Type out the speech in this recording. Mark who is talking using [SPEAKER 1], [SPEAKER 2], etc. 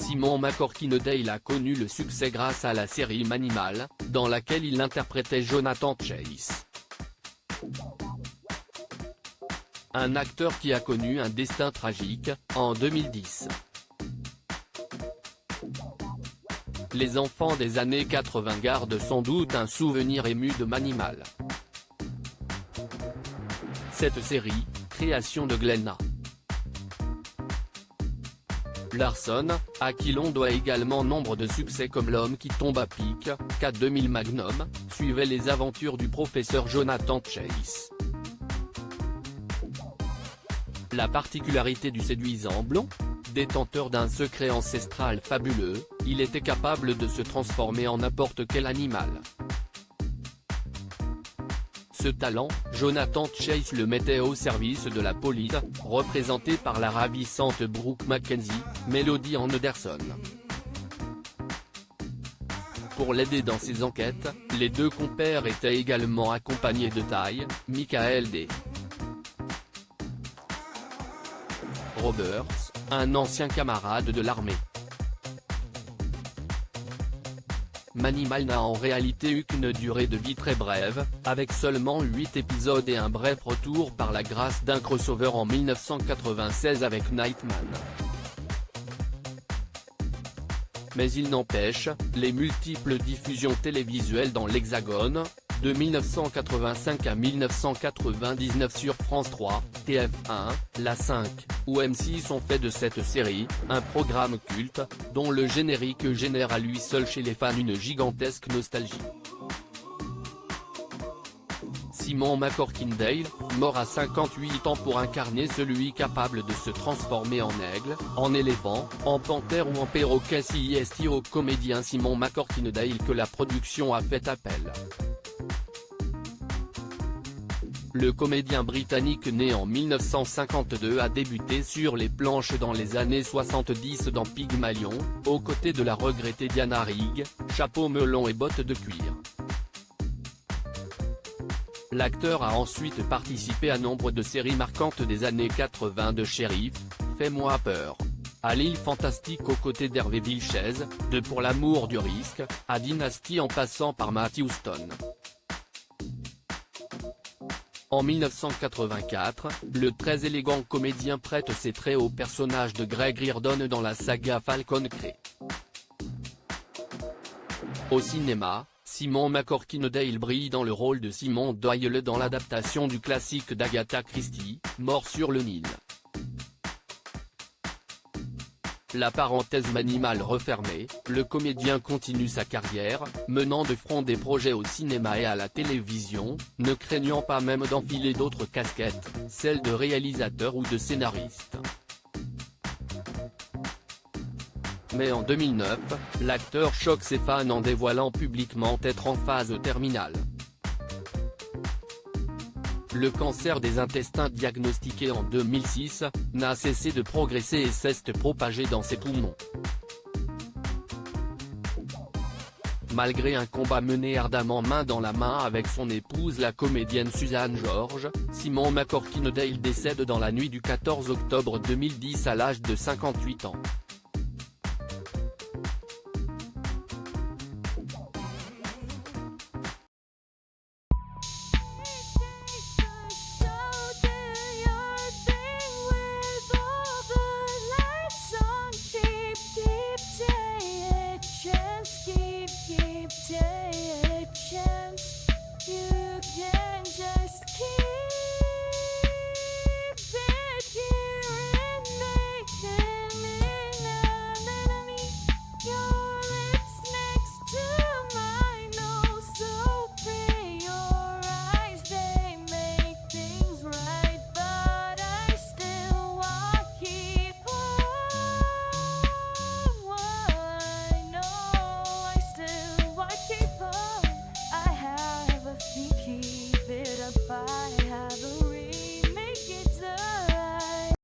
[SPEAKER 1] Simon McCorkindale a connu le succès grâce à la série Manimal, dans laquelle il interprétait Jonathan Chase. Un acteur qui a connu un destin tragique, en 2010. Les enfants des années 80 gardent sans doute un souvenir ému de Manimal. Cette série, création de Glenn Larson, à qui l'on doit également nombre de succès comme L'homme qui tombe à pic, K2000 Magnum, suivait les aventures du professeur Jonathan Chase. La particularité du séduisant blond, détenteur d'un secret ancestral fabuleux, il était capable de se transformer en n'importe quel animal. Ce talent, Jonathan Chase le mettait au service de la police, représenté par la ravissante Brooke Mackenzie, Melody Anderson. Pour l'aider dans ses enquêtes, les deux compères étaient également accompagnés de Ty, Michael D. Roberts, un ancien camarade de l'armée. Manimal n'a en réalité eu qu'une durée de vie très brève, avec seulement 8 épisodes et un bref retour par la grâce d'un crossover en 1996 avec Nightman. Mais il n'empêche, les multiples diffusions télévisuelles dans l'Hexagone, de 1985 à 1999 sur France 3, TF1, La 5, ou M6 ont fait de cette série, un programme culte, dont le générique génère à lui seul chez les fans une gigantesque nostalgie. Simon McCorkindale, mort à 58 ans pour incarner celui capable de se transformer en aigle, en éléphant, en panthère ou en perroquet. C'est au comédien Simon McCorkindale que la production a fait appel. Le comédien britannique né en 1952 a débuté sur les planches dans les années 70 dans Pygmalion, aux côtés de la regrettée Diana Rigg, chapeau melon et bottes de cuir. L'acteur a ensuite participé à nombre de séries marquantes des années 80 de Shérif, Fais-moi peur, à L'île fantastique aux côtés d'Hervé Vilches, de Pour l'amour du risque, à Dynasty en passant par Matt Houston. En 1984, le très élégant comédien prête ses traits au personnage de Greg Reardon dans la saga Falcon Crest. Au cinéma, Simon McCorkindale brille dans le rôle de Simon Doyle dans l'adaptation du classique d'Agatha Christie, Mort sur le Nil. La parenthèse Manimal refermée, le comédien continue sa carrière, menant de front des projets au cinéma et à la télévision, ne craignant pas même d'enfiler d'autres casquettes, celles de réalisateur ou de scénariste. Mais en 2009, l'acteur choque ses fans en dévoilant publiquement être en phase terminale. Le cancer des intestins diagnostiqué en 2006, n'a cessé de progresser et s'est propagé dans ses poumons. Malgré un combat mené ardemment main dans la main avec son épouse la comédienne Suzanne George, Simon McCorkindale décède dans la nuit du 14 octobre 2010 à l'âge de 58 ans.